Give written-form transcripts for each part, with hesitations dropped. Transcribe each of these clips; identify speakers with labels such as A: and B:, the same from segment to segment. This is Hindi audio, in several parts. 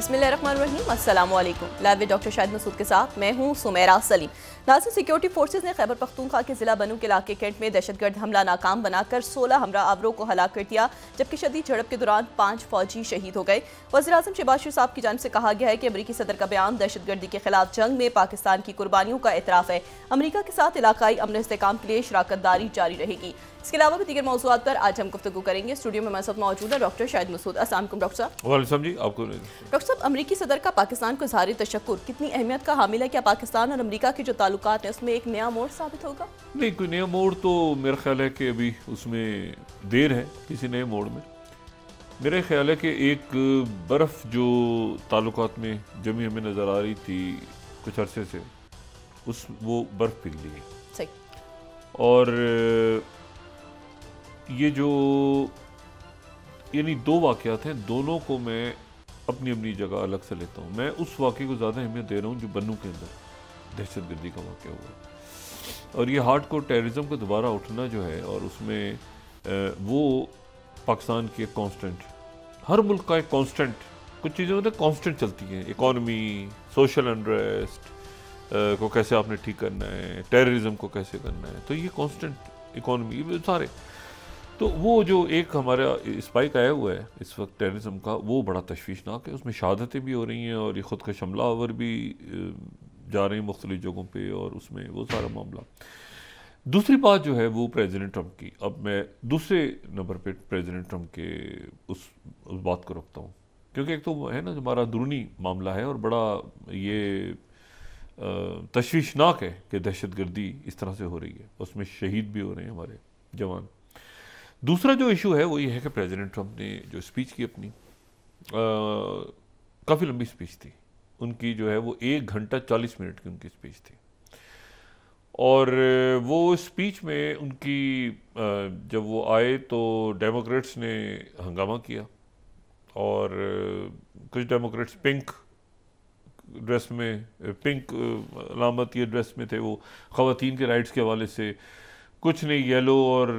A: बिस्मिल्लाहिर्रहमानिर्रहीम, अस्सलामु अलैकुम। Live with doctor Shahid Masood के साथ मैं हूँ सुमेरा सलीम। नाज़रीन, सिक्योरिटी फोर्सेज ने खैबर पख्तूनख्वा के जिला बनू के इलाके कैंट में दहशतगर्द हमला नाकाम बनाकर 16 हमरा आवरों को हलाक कर दिया, जबकि शदीद झड़प के दौरान 5 फौजी शहीद हो गए। वज़ीर-ए-आज़म शहबाज शरीफ साहब की जानिब से कहा गया है कि अमरीकी सदर का बयान दहशतगर्दी के खिलाफ जंग में पाकिस्तान की कुर्बानियों का एतराफ़ है। अमरीका के साथ इलाकाई अमन इस्तेहकाम के लिए शराकतदारी जारी रहेगी। इसके अलावा भी दीगर मौज़ूआत पर आज हम गुफ्तगू करेंगे। स्टूडियो में हमारे साथ मौजूद है डॉक्टर शाहिद मसूद। अस्सलाम वालेकुम डॉक्टर साहब।
B: वालेकुम जी, आपको
A: डॉक्टर साहब, अमरीकी सदर का पाकिस्तान को इज़हार तशक्कुर कितनी अहमियत का हामिल है? क्या पाकिस्तान और अमरीका के जो ताल्लुकात हैं उसमें एक नया मोड़ साबित होगा?
B: नहीं, कोई नया मोड़ तो मेरा ख्याल है कि अभी उसमें देर है किसी नए मोड़ में। मेरा ख्याल है कि एक बर्फ़ जो ताल्लुकात में जमी हमें नज़र आ रही थी कुछ अरसे से, वो बर्फ़ पिघली है।
A: सही।
B: और ये जो यानी दो वाक़यात हैं, दोनों को मैं अपनी अपनी जगह अलग से लेता हूँ। मैं उस वाक़े को ज़्यादा अहमियत दे रहा हूँ जो बन्नू के अंदर दहशतगर्दी का वाक़या हुआ, और ये हार्डकोर टेररिज्म का दोबारा उठना जो है, और उसमें वो पाकिस्तान की एक कांस्टेंट, हर मुल्क का एक कांस्टेंट, कुछ चीज़ें होती हैं कांस्टेंट चलती हैं, इकॉनमी, सोशल अनरेस्ट को कैसे आपने ठीक करना है, टेररिज्म को कैसे करना है, तो ये कांस्टेंट इकॉनमी सारे, तो वो जो एक हमारा स्पाइक आया हुआ है इस वक्त टेररिज्म का, वो बड़ा तशवीशनाक है। उसमें शहादतें भी हो रही हैं और ये ख़ुद का हमलावर भी जा रहे हैं मुख्तलिफ जगहों पे, और उसमें वो सारा मामला। दूसरी बात जो है वो प्रेसिडेंट ट्रंप की, अब मैं दूसरे नंबर पे प्रेसिडेंट ट्रंप के उस बात को रखता हूँ, क्योंकि एक तो है ना हमारा अंदरूनी मामला है और बड़ा ये तशवीशनाक है कि दहशतगर्दी इस तरह से हो रही है, उसमें शहीद भी हो रहे हैं हमारे जवान। दूसरा जो इशू है वो ये है कि प्रेसिडेंट ट्रंप ने जो स्पीच की अपनी, काफ़ी लंबी स्पीच थी उनकी, जो है वो 1 घंटा 40 मिनट की उनकी स्पीच थी, और वो स्पीच में उनकी जब वो आए तो डेमोक्रेट्स ने हंगामा किया, और कुछ डेमोक्रेट्स पिंक ड्रेस में, पिंक अलामत ये ड्रेस में थे, वो ख़वातीन के राइट्स के हवाले से, कुछ ने येलो और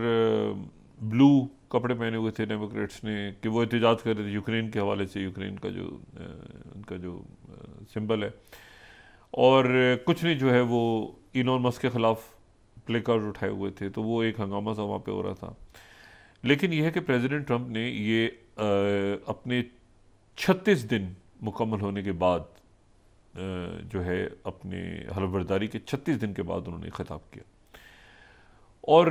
B: ब्लू कपड़े पहने हुए थे डेमोक्रेट्स ने, कि वो एहतजाज कर रहे थे यूक्रेन के हवाले से, यूक्रेन का जो उनका जो सिंबल है, और कुछ ने जो है वो इलॉन मस्क के ख़िलाफ़ प्ले कार्ड उठाए हुए थे, तो वो एक हंगामा सा वहाँ पे हो रहा था। लेकिन यह है कि प्रेसिडेंट ट्रंप ने ये अपने 36 दिन मुकम्मल होने के बाद जो है अपने हलफबर्दारी के 36 दिन के बाद उन्होंने खिताब किया, और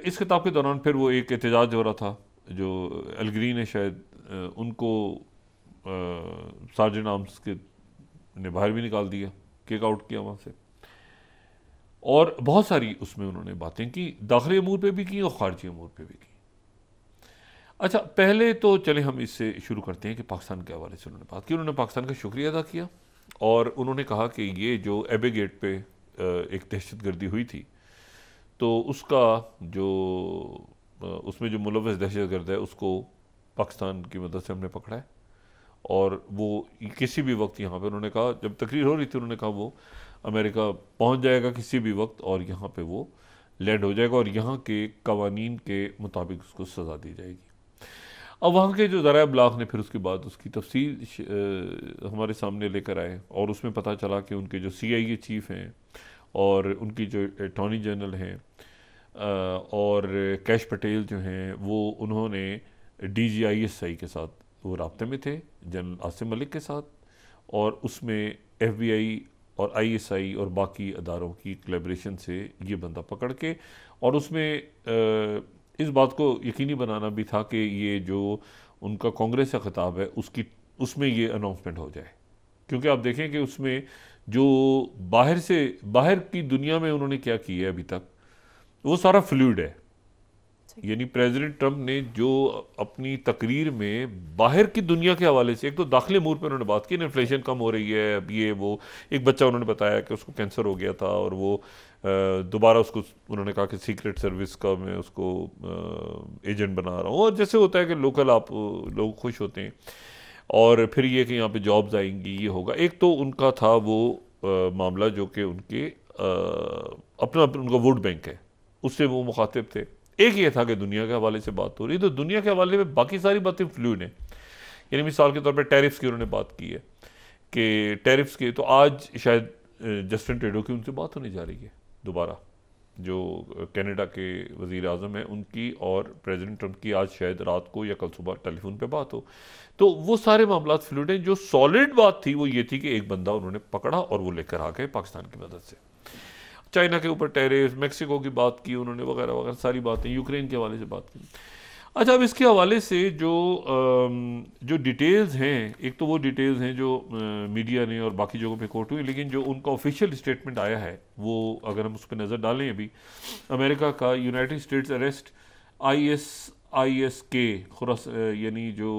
B: इस खिताब के दौरान फिर वो एक एहतजाज हो रहा था, जो एल ग्रीन है शायद, उनको सार्जेंट आर्म्स के ने बाहर भी निकाल दिया, किक आउट किया वहाँ से, और बहुत सारी उसमें उन्होंने बातें की, दाखिली अमूर पे भी की और ख़ारजी अमूर पे भी की। अच्छा, पहले तो चले हम इससे शुरू करते हैं कि पाकिस्तान के हवाले से उन्होंने बात की। उन्होंने पाकिस्तान का शुक्रिया अदा किया, और उन्होंने कहा कि ये जो एबे गेट पे एक दहशतगर्दी हुई थी, तो उसका जो उसमें जो मुलव्वस दहशतगर्द है उसको पाकिस्तान की मदद से हमने पकड़ा है, और वो किसी भी वक्त यहाँ पे, उन्होंने कहा जब तकरीर हो रही थी, उन्होंने कहा वो अमेरिका पहुँच जाएगा किसी भी वक्त, और यहाँ पे वो लैंड हो जाएगा, और यहाँ के कवानीन के मुताबिक उसको सज़ा दी जाएगी। अब वहाँ के जो ज़राए अब्लाग ने फिर उसके बाद उसकी तफसील हमारे सामने लेकर आए, और उसमें पता चला कि उनके जो CIA चीफ़ हैं और उनकी जो अटॉर्नी जनरल हैं और कैश पटेल जो हैं, वो उन्होंने DGISI के साथ वो राब्ते में थे, जनरल आसिम मलिक के साथ, और उसमें FBI और ISI और बाकी अदारों की कोलैबोरेशन से ये बंदा पकड़ के, और उसमें इस बात को यकीनी बनाना भी था कि ये जो उनका कांग्रेस का खिताब है उसमें ये अनाउंसमेंट हो जाए, क्योंकि आप देखें कि उसमें जो बाहर की दुनिया में उन्होंने क्या किया है अभी तक, वो सारा फ्लूइड है। यानी प्रेसिडेंट ट्रंप ने जो अपनी तकरीर में बाहर की दुनिया के हवाले से, एक तो दाखिली अमूर पे उन्होंने बात की, इन्फ्लेशन कम हो रही है, अब ये वो, एक बच्चा उन्होंने बताया कि उसको कैंसर हो गया था, और वो दोबारा उसको उन्होंने कहा कि सीक्रेट सर्विस का मैं उसको एजेंट बना रहा हूँ, और जैसे होता है कि लोकल आप लोग खुश होते हैं, और फिर ये कि यहाँ पे जॉब्स आएंगी, ये होगा। एक तो उनका था वो मामला जो कि उनके अपना उनका वोट बैंक है, उससे वो मुखातिब थे। एक ये था कि दुनिया के हवाले से बात हो रही, तो दुनिया के हवाले में बाकी सारी बातें फ्लूइड हैं। यानी मिसाल के तौर पर टैरिफ्स की उन्होंने बात की है, कि टैरिफ्स के, तो आज शायद जस्टिन ट्रूडो की उनसे बात होने जा रही है दोबारा, जो कनाडा के वज़ीर आज़म हैं उनकी और प्रेसिडेंट ट्रंप की आज शायद रात को या कल सुबह टेलीफोन पे बात हो। तो वो सारे मामला फ्लूइड हैं। जो सॉलिड बात थी वो ये थी कि एक बंदा उन्होंने पकड़ा और वो लेकर आ गए पाकिस्तान की मदद से। चाइना के ऊपर टैरिफ, मैक्सिको की बात की उन्होंने, वगैरह वगैरह सारी बातें, यूक्रेन के हवाले से बात की। अच्छा, अब इसके हवाले से जो डिटेल्स हैं, एक तो वो डिटेल्स हैं जो मीडिया ने और बाकी जगहों पे कोट हुई, लेकिन जो उनका ऑफिशियल स्टेटमेंट आया है वो अगर हम उस पर नज़र डालें, अभी अमेरिका का यूनाइटेड स्टेट्स अरेस्ट IS के खुरस, यानी जो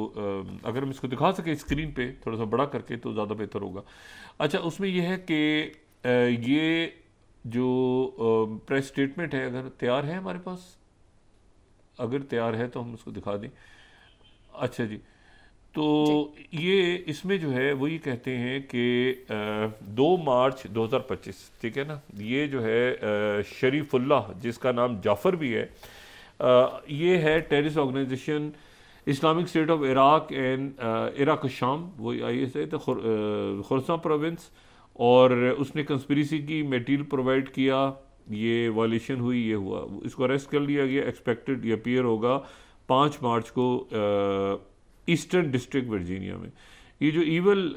B: अगर हम इसको दिखा सके स्क्रीन पे थोड़ा सा बड़ा करके तो ज़्यादा बेहतर होगा। अच्छा, उसमें यह है कि ये जो प्रेस स्टेटमेंट है, अगर तैयार है हमारे पास, अगर तैयार है तो हम उसको दिखा दें। अच्छा जी, तो ये इसमें जो है वो ये कहते हैं कि 2 मार्च 2025, ठीक है ना, ये जो है शरीफुल्लाह, जिसका नाम जाफ़र भी है, ये है terrorist organisation Islamic State of Iraq and Iraq Sham, वो IS है, तो खुरसान प्रोविंस, और उसने कंस्पिरेसी की मटेरियल प्रोवाइड किया, ये वायलेशन हुई, ये हुआ, इसको अरेस्ट कर लिया गया। एक्सपेक्टेड ये अपीयर होगा 5 मार्च को ईस्टर्न डिस्ट्रिक्ट वर्जीनिया में। ये जो ईवल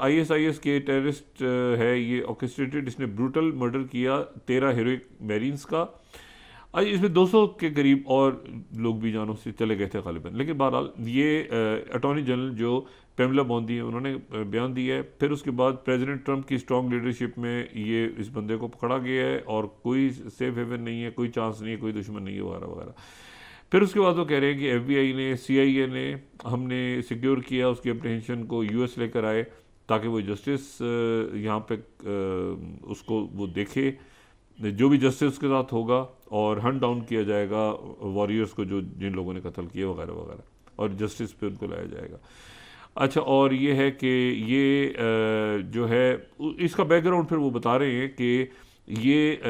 B: IS के टेररिस्ट है, ये ऑर्केस्ट्रेटेड, इसने ब्रूटल मर्डर किया 13 हीरोइक मैरीन्स का। आज इसमें 200 के करीब और लोग भी जानों से चले गए थे गालिबन। लेकिन बहरहाल ये अटॉर्नी जनरल जो पेमला बोंदी है उन्होंने बयान दिया है। फिर उसके बाद प्रेसिडेंट ट्रंप की स्ट्रॉन्ग लीडरशिप में ये इस बंदे को पकड़ा गया है और कोई सेफ हेवन नहीं है, कोई चांस नहीं है, कोई दुश्मन नहीं है, वगैरह वगैरह। फिर उसके बाद वो कह रहे हैं कि FBI ने, CIA ने, हमने सिक्योर किया उसकी अप्रीहेंशन को, US लेकर आए ताकि वो जस्टिस यहाँ पे उसको वो देखे, जो भी जस्टिस उसके साथ होगा, और हंट डाउन किया जाएगा वॉरियर्स को जो जिन लोगों ने कत्ल किया, वगैरह वगैरह, और जस्टिस पे उनको लाया जाएगा। अच्छा, और ये है कि ये जो है इसका बैकग्राउंड फिर वो बता रहे हैं कि ये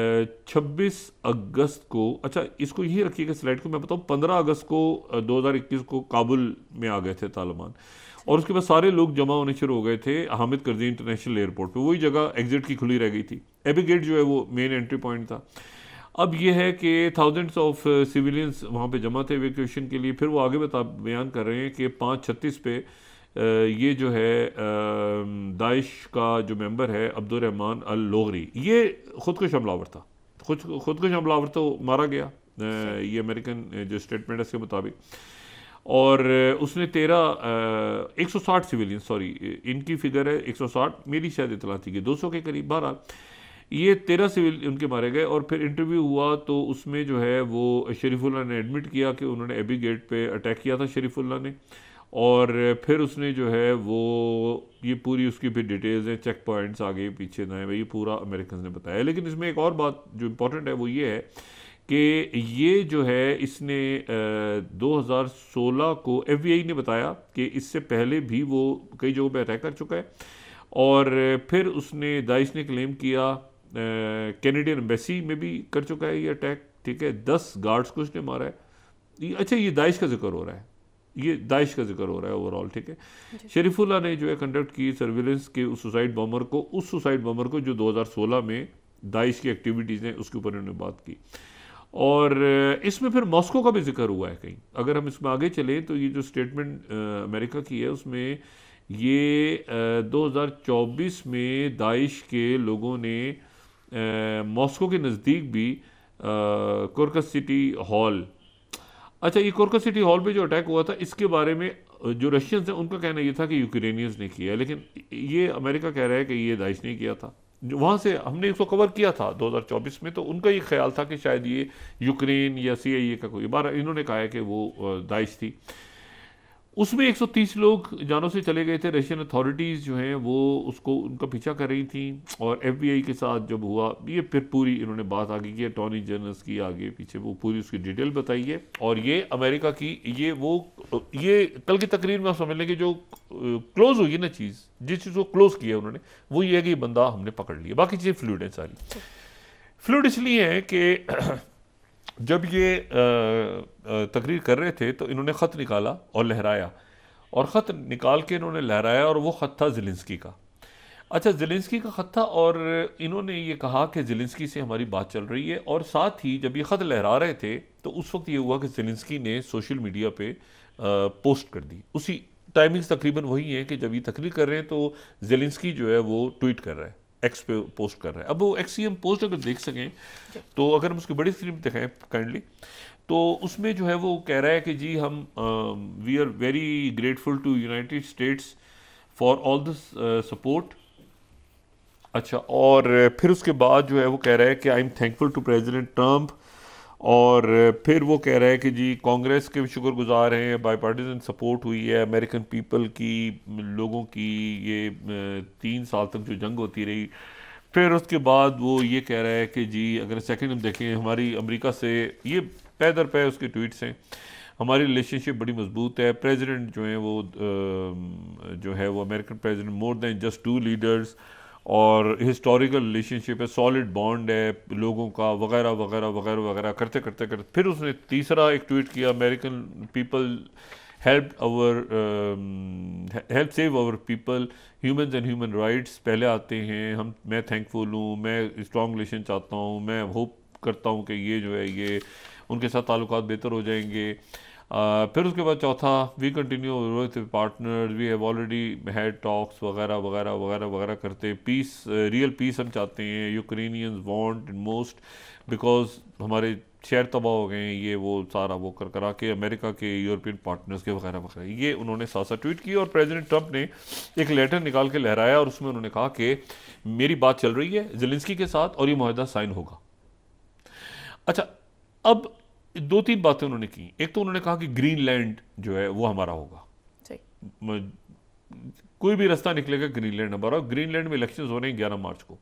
B: 26 अगस्त को, अच्छा इसको यही रखिएगा स्लाइड को, मैं बताऊँ 15 अगस्त को 2021 को काबुल में आ गए थे तालिबान, और उसके बाद सारे लोग जमा होने शुरू हो गए थे हामिद करज़ी इंटरनेशनल एयरपोर्ट पे। वही जगह एग्जिट की खुली रह गई थी, एबी गेट जो है वो मेन एंट्री पॉइंट था। अब ये है कि थाउजेंड्स ऑफ सिविलियंस वहाँ पे जमा थे इवैक्यूएशन के लिए। फिर वो आगे बयान कर रहे हैं कि 5:36 पे ये जो है दाइश का जो मेंबर है अब्दुर्रहमान अल लोगरी, ये खुदकुश हमलावर था, खुदकुश हमलावर तो मारा गया, ये अमेरिकन जो स्टेटमेंट है इसके मुताबिक। और उसने 160 सिविलियन, सॉरी इनकी फिगर है 160, मेरी शायद इतला थी कि 200 के करीब। बहरहाल ये 13 सिविल उनके मारे गए। और फिर इंटरव्यू हुआ तो उसमें जो है वो शरीफुल्लाह ने एडमिट किया कि उन्होंने एबी गेट पे अटैक किया था शरीफुल्लाह ने। और फिर उसने जो है वो ये पूरी उसकी फिर डिटेल्स हैं, चेक पॉइंट्स आगे पीछे ना है, ये पूरा अमेरिकन ने बताया। लेकिन इसमें एक और बात जो इम्पोर्टेंट है वो ये है कि ये जो है इसने 2016 को FBI ने बताया कि इससे पहले भी वो कई जगहों पे अटैक कर चुका है। और फिर उसने, दाइश ने क्लेम किया कैनेडियन एम्बेसी में भी कर चुका है ये अटैक, ठीक है, 10 गार्ड्स को उसने मारा है। अच्छा, ये दाइश का जिक्र हो रहा है, ये दाइश का जिक्र हो रहा है ओवरऑल, ठीक है। शरीफुल्लाह ने जो है कंडक्ट की सर्विलेंस के उस सुसाइड बॉम्बर को, जो 2016 में दाइश की एक्टिविटीज़ हैं उसके ऊपर उन्होंने बात की। और इसमें फिर मॉस्को का भी जिक्र हुआ है कहीं। अगर हम इसमें आगे चलें तो ये जो स्टेटमेंट अमेरिका की है उसमें ये 2024 में दाइश के लोगों ने मॉस्को के नज़दीक भी कोरकस सिटी हॉल, अच्छा ये कोरकस सिटी हॉल पे जो अटैक हुआ था इसके बारे में जो रशियंस हैं उनका कहना ये था कि यूक्रेनियंस ने किया, लेकिन ये अमेरिका कह रहा है कि ये दाइश ने किया था। वहाँ से हमने इसको कवर किया था 2024 में, तो उनका ये ख्याल था कि शायद ये यूक्रेन या CIA का कोई बार, इन्होंने कहा है कि वो दाइश थी। उसमें 130 लोग जानों से चले गए थे। रशियन अथॉरिटीज़ जो हैं वो उसको उनका पीछा कर रही थी। और FBI के साथ जब हुआ ये फिर पूरी इन्होंने बात आगे की, अटॉर्नी जनरल्स की आगे पीछे वो पूरी उसकी डिटेल बताई है। और ये अमेरिका की ये कल की तकरीर में आप समझ लें कि जो क्लोज हुई ना चीज़, जिस चीज़ को क्लोज किया उन्होंने, वो ये है कि बंदा हमने पकड़ लिया। बाकी चीज़ें फ्लूइड हैं सारी। फ्लूइड इसलिए है कि जब ये तकरीर कर रहे थे तो इन्होंने ख़त निकाला और लहराया, और ख़त निकाल के इन्होंने लहराया, और वो ख़त था ज़ेलेंस्की का। अच्छा, ज़ेलेंस्की का ख़त था और इन्होंने ये कहा कि ज़ेलेंस्की से हमारी बात चल रही है, और साथ ही जब ये ख़त लहरा रहे थे तो उस वक्त ये हुआ कि ज़ेलेंस्की ने सोशल मीडिया पे पोस्ट कर दी। उसी टाइमिंग्स तकरीबन वही है कि जब ये तकरीर कर रहे हैं तो ज़ेलेंस्की जो है वो ट्वीट कर रहा है, एक्स पे पोस्ट कर रहा है। अब वो एक्स हम पोस्ट अगर देख सकें तो अगर हम उसकी बड़ी स्क्रीन पर दिखाएं काइंडली, तो उसमें जो है वो कह रहा है कि जी हम we are very grateful to United States for all this support. अच्छा, और फिर उसके बाद जो है वो कह रहा है कि I am thankful to president Trump, और फिर वो कह रहा है कि जी कांग्रेस के भी शुक्रगुजार हैं, बाईपार्टीजन सपोर्ट हुई है अमेरिकन पीपल की, लोगों की, ये 3 साल तक जो जंग होती रही। फिर उसके बाद वो ये कह रहा है कि जी अगर सेकंड हम देखें हमारी अमेरिका से, ये पै दर पै उसके ट्वीट्स हैं, हमारी रिलेशनशिप बड़ी मजबूत है, प्रेसिडेंट जो हैं वो जो है वो American president more than just two leaders, और हिस्टोरिकल रिलेशनशिप है, सॉलिड बॉन्ड है लोगों का, वगैरह वगैरह वगैरह वगैरह करते करते करते फिर उसने तीसरा एक ट्वीट किया, American people help save our people, humans and human rights पहले आते हैं, मैं थैंकफुल हूँ, मैं स्ट्रॉन्ग रिलेशन चाहता हूँ, मैं होप करता हूँ कि ये जो है ये उनके साथ ताल्लुकात बेहतर हो जाएंगे। फिर उसके बाद चौथा, we continue with partner, we have already had talks वगैरह वगैरह वगैरह वगैरह करते, पीस, रियल पीस हम चाहते हैं, यूक्रेनियंस वांट मोस्ट, बिकॉज हमारे शहर तबाह हो गए हैं, ये वो सारा वो कर करा के अमेरिका के, यूरोपियन पार्टनर्स के वगैरह वगैरह, ये उन्होंने साथ साथ ट्वीट किया। और प्रेसिडेंट ट्रंप ने एक लेटर निकाल के लहराया और उसमें उन्होंने कहा कि मेरी बात चल रही है ज़ेलेंस्की के साथ और ये मुआहदा साइन होगा। अच्छा, अब 2-3 बातें उन्होंने की। एक तो उन्होंने कहा कि ग्रीनलैंड जो है वो हमारा होगा, कोई भी रास्ता निकलेगा ग्रीनलैंड हमारा। ग्रीनलैंड में इलेक्शंस हो रहे हैं 11 मार्च को,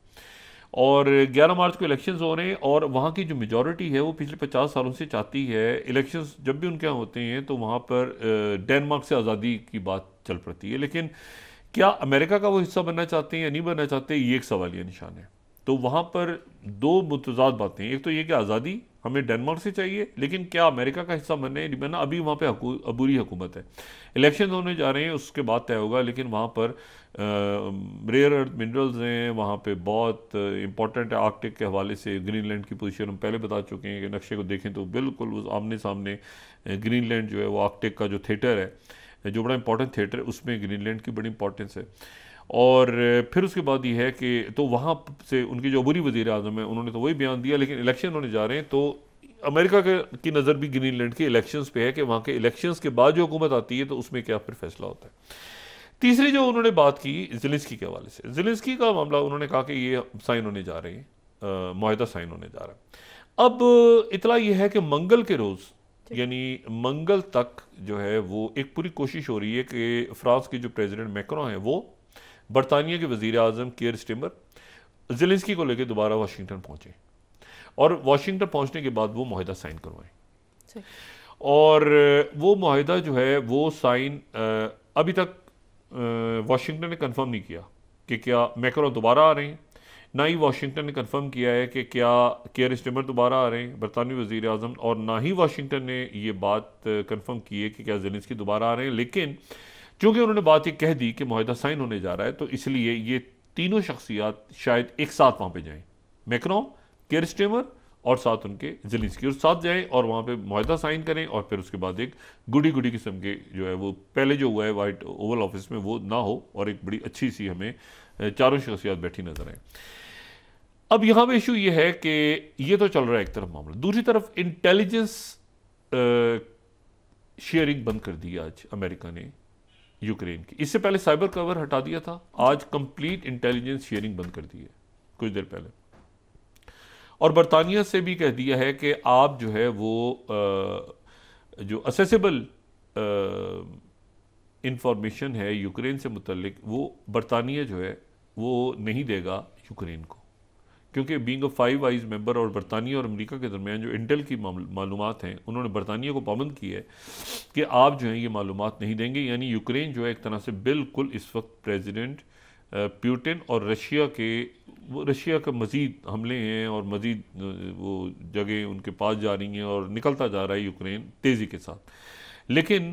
B: और 11 मार्च को इलेक्शंस हो रहे हैं, और वहाँ की जो मेजॉरिटी है वो पिछले 50 सालों से चाहती है, इलेक्शंस जब भी उनके यहाँ होते हैं तो वहाँ पर डेनमार्क से आज़ादी की बात चल पड़ती है, लेकिन क्या अमेरिका का वो हिस्सा बनना चाहते हैं या नहीं बनना चाहते, ये एक सवालिया निशान है। तो वहाँ पर दो मुतजाद बातें, एक तो ये कि आज़ादी हमें डेनमार्क से चाहिए, लेकिन क्या अमेरिका का हिस्सा बनने नहीं बनना, अभी वहाँ पे अबूरी हुकूमत है। इलेक्शन होने जा रहे हैं, उसके बाद तय होगा, लेकिन वहाँ पर रेयर अर्थ मिनरल्स हैं, वहाँ पे बहुत इंपॉर्टेंट है। आर्कटिक के हवाले से ग्रीनलैंड की पोजीशन हम पहले बता चुके हैं कि नक्शे को देखें तो बिल्कुल उस आमने सामने ग्रीनलैंड जो है वो आर्कटिक का जो थिएटर है, जो बड़ा इंपॉर्टेंट थिएटर है, उसमें ग्रीनलैंड की बड़ी इंपॉर्टेंस है। और फिर उसके बाद ये है कि तो वहाँ से उनके जो अबूरी वज़ीर आज़म है उन्होंने तो वही बयान दिया, लेकिन इलेक्शन होने जा रहे हैं तो अमेरिका की नज़र भी ग्रीनलैंड के इलेक्शंस पे है कि वहाँ के इलेक्शंस के बाद जो हुकूमत आती है तो उसमें क्या फिर फैसला होता है। तीसरी जो उन्होंने बात की ज़ेलेंस्की के हवाले से, ज़ेलेंस्की का मामला, उन्होंने कहा कि ये साइन होने जा रहे हैं, मुआहदा साइन होने जा रहा है। अब इतला ये है कि मंगल के रोज़, यानी मंगल तक जो है वो एक पूरी कोशिश हो रही है कि फ्रांस के जो प्रेसिडेंट मैक्रों हैं वो बरतानिया के वज़ीर आज़म कीयर स्टारमर ज़ेलेंस्की को लेकर दोबारा वाशिंगटन पहुँचे, और वाशिंगटन पहुँचने के बाद वो मुआहदा साइन करवाएं। और वो मुआहदा जो है वो साइन अभी तक वाशिंगटन ने कंफर्म नहीं किया कि क्या मैक्रों दोबारा आ रहे हैं, ना ही वाशिंगटन ने कंफर्म किया है कि क्या कीयर स्टारमर दोबारा आ रहे हैं बरतानवी वज़ीर आज़म, और ना ही वाशिंगटन ने ये बात कंफर्म की है कि क्या ज़ेलेंस्की दोबारा आ रहे हैं। लेकिन चूँकि उन्होंने बात ये कह दी कि मुआहदा साइन होने जा रहा है, तो इसलिए ये तीनों शख्सियात शायद एक साथ वहाँ पे जाएं, मैक्रों, कीयर स्टारमर और साथ उनके ज़ेलेंस्की, और साथ जाएं और वहाँ पे मुआहदा साइन करें, और फिर उसके बाद एक गुडी गुडी किस्म के जो है वो पहले जो हुआ है वाइट ओवल ऑफिस में वो ना हो, और एक बड़ी अच्छी सी हमें चारों शख्सियात बैठी नजर आए। अब यहाँ पे इशू ये है कि ये तो चल रहा है एक तरफ मामला, दूसरी तरफ इंटेलिजेंस शेयरिंग बंद कर दी आज अमेरिका ने यूक्रेन की। इससे पहले साइबर कवर हटा दिया था, आज कंप्लीट इंटेलिजेंस शेयरिंग बंद कर दी है कुछ देर पहले, और बरतानिया से भी कह दिया है कि आप जो है वो जो असेसेबल इंफॉर्मेशन है यूक्रेन से मुतल्लिक, वो बरतानिया जो है वो नहीं देगा यूक्रेन को, क्योंकि बीइंग अ 5 आइज मेंबर और बरतानिया और अमेरिका के दरमियान जो इंटेल की मालूमात हैं, उन्होंने बरतानिया को पाबंद की है कि आप जो हैं ये मालूमात नहीं देंगे। यानी यूक्रेन जो है एक तरह से बिल्कुल इस वक्त प्रेसिडेंट पुतिन और रशिया का मज़ीद हमले हैं और मज़ीद वो जगह उनके पास जा रही हैं और निकलता जा रहा है यूक्रेन तेज़ी के साथ। लेकिन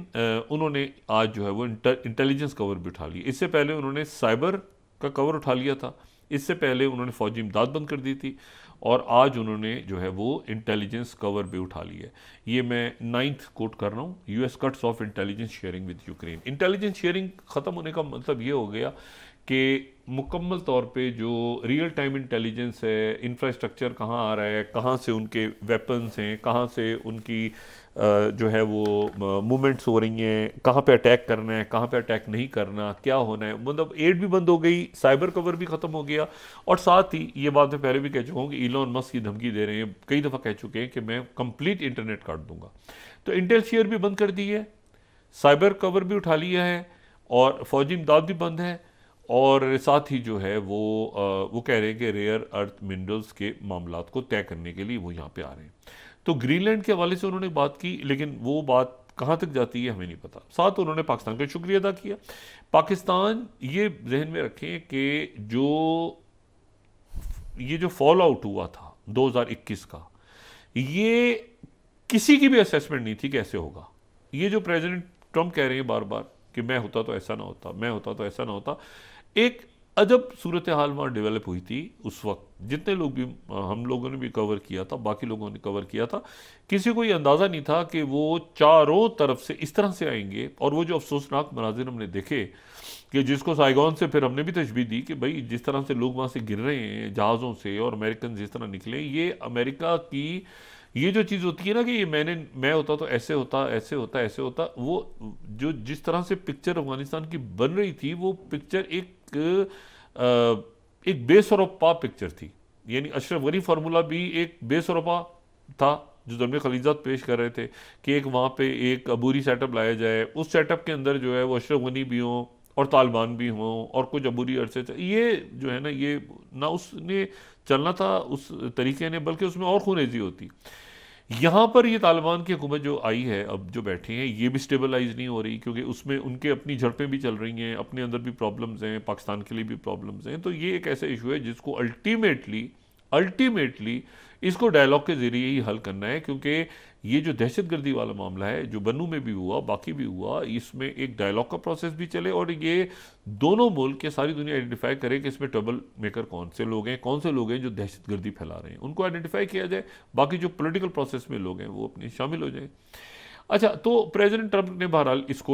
B: उन्होंने आज जो है वो इंटेलिजेंस कवर भी उठा लिया। इससे पहले उन्होंने साइबर का कवर उठा लिया था। इससे पहले उन्होंने फ़ौजी इमदाद बंद कर दी थी और आज उन्होंने जो है वो इंटेलिजेंस कवर भी उठा लिया है। ये मैं 9th कोट कर रहा हूँ, US cuts of intelligence sharing with Ukraine. Intelligence sharing ख़त्म होने का मतलब ये हो गया कि मुकम्मल तौर पे जो रियल टाइम इंटेलिजेंस है, इंफ्रास्ट्रक्चर कहाँ आ रहा है, कहाँ से उनके वेपन्स हैं, कहाँ से उनकी जो है वो मूवमेंट्स हो रही हैं, कहाँ पे अटैक करना है, कहाँ पे अटैक नहीं करना, क्या होना है, मतलब एड भी बंद हो गई, साइबर कवर भी ख़त्म हो गया। और साथ ही ये बात मैं पहले भी कह चुका हूँ कि इलॉन मस्क की धमकी दे रहे हैं, कई दफ़ा कह चुके हैं कि मैं कंप्लीट इंटरनेट काट दूंगा। तो इंटेल शेयर भी बंद कर दी है, साइबर कवर भी उठा लिया है और फौजी इमदाद भी बंद है। और साथ ही जो है वो कह रहे हैं कि रेयर अर्थ मिनरल्स के मामलात को तय करने के लिए वो यहाँ पे आ रहे हैं। तो ग्रीनलैंड के हवाले से उन्होंने बात की, लेकिन वो बात कहाँ तक जाती है हमें नहीं पता। साथ उन्होंने पाकिस्तान का शुक्रिया अदा किया। पाकिस्तान ये जहन में रखें कि ये जो फॉल आउट हुआ था 2021 का, ये किसी की भी असेसमेंट नहीं थी कि ऐसे होगा। ये जो प्रेसिडेंट ट्रंप कह रहे हैं बार बार कि मैं होता तो ऐसा ना होता, मैं होता तो ऐसा ना होता, एक अजब सूरत हाल वहाँ डेवलप हुई थी उस वक्त। जितने लोग भी, हम लोगों ने भी कवर किया था, बाकी लोगों ने कवर किया था, किसी को ये अंदाज़ा नहीं था कि वो चारों तरफ से इस तरह से आएंगे। और वो जो अफसोसनाक मनाजिर हमने देखे कि जिसको साइगॉन से फिर हमने भी तशबीह दी कि भाई जिस तरह से लोग वहाँ से गिर रहे हैं जहाज़ों से और अमेरिकन जिस तरह निकले, ये अमेरिका की ये जो चीज़ होती है ना कि ये मैं होता तो ऐसे होता, ऐसे होता, ऐसे होता, वो जो जिस तरह से पिक्चर अफगानिस्तान की बन रही थी, वो पिक्चर एक बेसरोपा पिक्चर थी। यानी अशरफ गनी फार्मूला भी एक बेसरोपा था जो जमीन खलीजात पेश कर रहे थे कि एक वहाँ पे एक अबूरी सेटअप लाया जाए, उस सेटअप के अंदर जो है वो अशरफ गनी भी हों और तालिबान भी हों और कुछ अबूरी अरसे, ये जो है ना, ये ना उसने चलना था उस तरीके ने, बल्कि उसमें और खूनेजी होती। यहाँ पर ये तालिबान की हुकूमत जो आई है, अब जो बैठे हैं, ये भी स्टेबलाइज नहीं हो रही, क्योंकि उसमें उनके अपनी झड़पें भी चल रही हैं, अपने अंदर भी प्रॉब्लम्स हैं, पाकिस्तान के लिए भी प्रॉब्लम्स हैं। तो ये एक ऐसा इशू है जिसको अल्टीमेटली इसको डायलॉग के ज़रिए ही हल करना है, क्योंकि ये जो दहशतगर्दी वाला मामला है, जो बन्नू में भी हुआ, बाकी भी हुआ, इसमें एक डायलॉग का प्रोसेस भी चले और ये दोनों मुल्क या सारी दुनिया आइडेंटिफाई करे कि इसमें ट्रबल मेकर कौन से लोग हैं, कौन से लोग हैं जो दहशतगर्दी फैला रहे हैं, उनको आइडेंटिफाई किया जाए। बाकी जो पॉलिटिकल प्रोसेस में लोग हैं वो अपने शामिल हो जाएं। अच्छा, तो प्रेसिडेंट ट्रंप ने बहरहाल इसको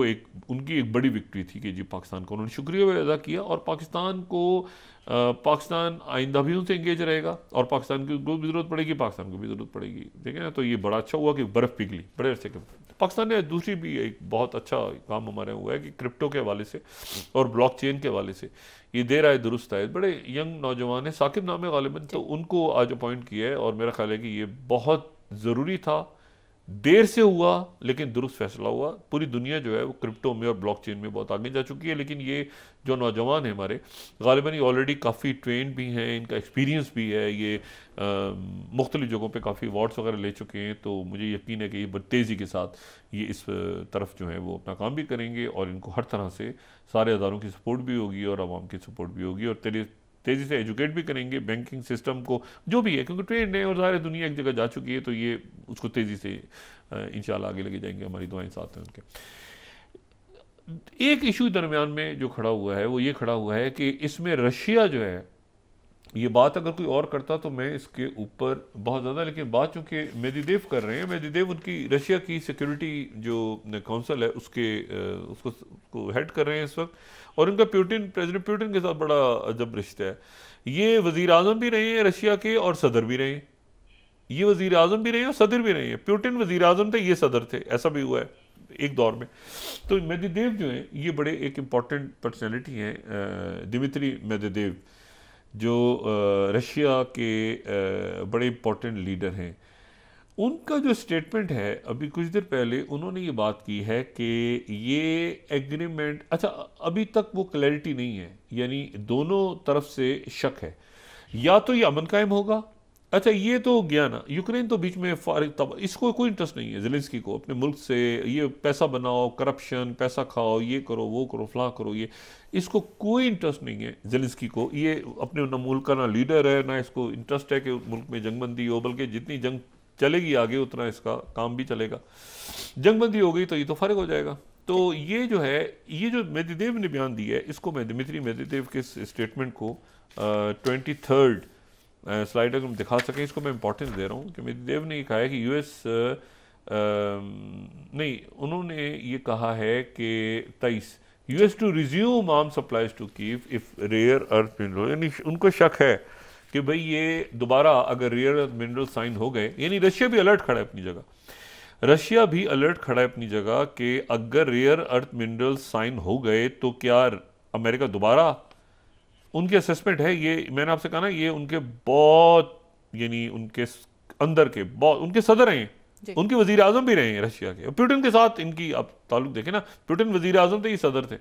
B: उनकी एक बड़ी विक्ट्री थी कि जी पाकिस्तान को उन्होंने शुक्रिया भी अदा किया और पाकिस्तान आइंदा भी उनसे इंगेज रहेगा और पाकिस्तान को भी ज़रूरत पड़ेगी, पाकिस्तान को भी ज़रूरत पड़ेगी। देखें ना, तो ये बड़ा अच्छा हुआ कि बर्फ़ पिघली बड़े अरसे के। पाकिस्तान ने दूसरी भी एक बहुत अच्छा काम हमारे हुआ है कि क्रिप्टो के हवाले से और ब्लॉकचेन के हवाले से ये देर आए दुरुस्त आए, बड़े यंग नौजवान है, साकिब नाम है गालिबन, तो उनको आज अपॉइंट किया है और मेरा ख्याल है कि ये बहुत ज़रूरी था। देर से हुआ लेकिन दुरुस्त फैसला हुआ। पूरी दुनिया जो है वो क्रिप्टो में और ब्लॉकचेन में बहुत आगे जा चुकी है, लेकिन ये जो नौजवान हैं हमारे, गालिबन ये ऑलरेडी काफ़ी ट्रेंड भी हैं, इनका एक्सपीरियंस भी है, ये मुख्तलिफ जगहों पे काफ़ी अवार्ड्स वगैरह ले चुके हैं। तो मुझे यकीन है कि ये बड़ी तेज़ी के साथ ये इस तरफ जो है वो अपना काम भी करेंगे और इनको हर तरह से सारे अदारों की सपोर्ट भी होगी और आवाम की सपोर्ट भी होगी और तेज़ी से एजुकेट भी करेंगे बैंकिंग सिस्टम को, जो भी है, क्योंकि ट्रेंड है और सारी दुनिया एक जगह जा चुकी है, तो ये उसको तेज़ी से इंशाल्लाह आगे लेके जाएंगे। हमारी दुआएं साथ हैं उनके। एक इशू दरमियान में जो खड़ा हुआ है वो ये खड़ा हुआ है कि इसमें रशिया जो है, ये बात अगर कोई और करता तो मैं इसके ऊपर बहुत ज़्यादा, लेकिन बात चूँकि मेदवेदेव कर रहे हैं, मेदवेदेव उनकी रशिया की सिक्योरिटी जो काउंसिल है उसको हेड कर रहे हैं इस वक्त, और उनका प्रेसिडेंट पुतिन के साथ बड़ा अजब रिश्ता है। ये वज़ीर आज़म भी रहे हैं रशिया के और सदर भी रहे हैं, ये वज़ीर आज़म भी रहे हैं और सदर भी रहे हैं। पुतिन वज़ीर आज़म थे, ये सदर थे, ऐसा भी हुआ है एक दौर में। तो मेदवेदेव जो हैं ये बड़े एक इम्पॉर्टेंट पर्सनैलिटी हैं, दिमित्री मेदवेदेव, जो रशिया के बड़े इम्पोर्टेंट लीडर हैं। उनका जो स्टेटमेंट है अभी कुछ देर पहले, उन्होंने ये बात की है कि ये एग्रीमेंट, अच्छा अभी तक वो क्लैरिटी नहीं है, यानी दोनों तरफ से शक है, या तो ये अमन कायम होगा, अच्छा ये तो गया ना, यूक्रेन तो बीच में फारिग, तब इसको कोई इंटरेस्ट नहीं है ज़ेलेंस्की को अपने मुल्क से, ये पैसा बनाओ, करप्शन, पैसा खाओ, ये करो, वो करो, फलां करो, ये इसको कोई इंटरेस्ट नहीं है ज़ेलेंस्की को। ये अपने ना मुल्क का ना लीडर है, ना इसको इंटरेस्ट है कि मुल्क में जंगबंदी हो, बल्कि जितनी जंग चलेगी आगे उतना इसका काम भी चलेगा। जंगबंदी हो गई तो ये तो फारिग हो जाएगा, तो ये जो है, ये जो मेदवेदेव ने बयान दिया है, इसको मैं दिमित्री मेदवेदेव के स्टेटमेंट को 23rd स्लाइड अगर हम दिखा सकें, इसको मैं इंपॉर्टेंस दे रहा हूँ कि मेदवेदेव ने ये कहा है कि यूएस नहीं, उन्होंने ये कहा है कि 23 US to resume arm supplies to Kyiv if rare earth mineral, यानी उनको शक है कि भाई ये दोबारा अगर रेयर अर्थ मिनरल साइन हो गए, यानी रशिया भी अलर्ट खड़ा है अपनी जगह, रशिया भी अलर्ट खड़ा है अपनी जगह कि अगर रेयर अर्थ मिनरल साइन हो गए तो क्या अमेरिका दोबारा, उनकी असेसमेंट है ये, मैंने आपसे कहा ना, ये उनके बहुत, यानी उनके अंदर के बहुत, उनके सदर हैं, उनके वजीर आजम भी रहे हैं रशिया के, पुतिन के साथ इनकी आप ताल्लुक देखें ना, पुतिन वजीर आजम थे, ये सदर थे।